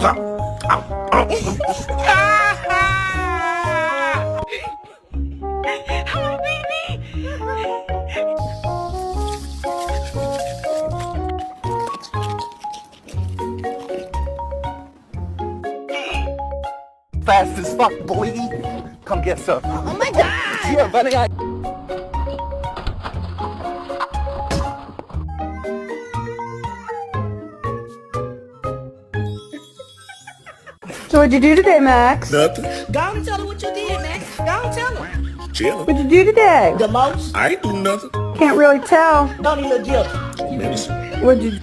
Fast as fuck, boy. Come get some. Oh my God! Yeah, buddy. So what'd you do today, Max? Nothing. Go on and tell her what you did, Max. Go on and tell her. Chilling. What'd you do today? The most. I ain't do nothing. Can't really tell. Don't even look guilty. Medicine. What'd you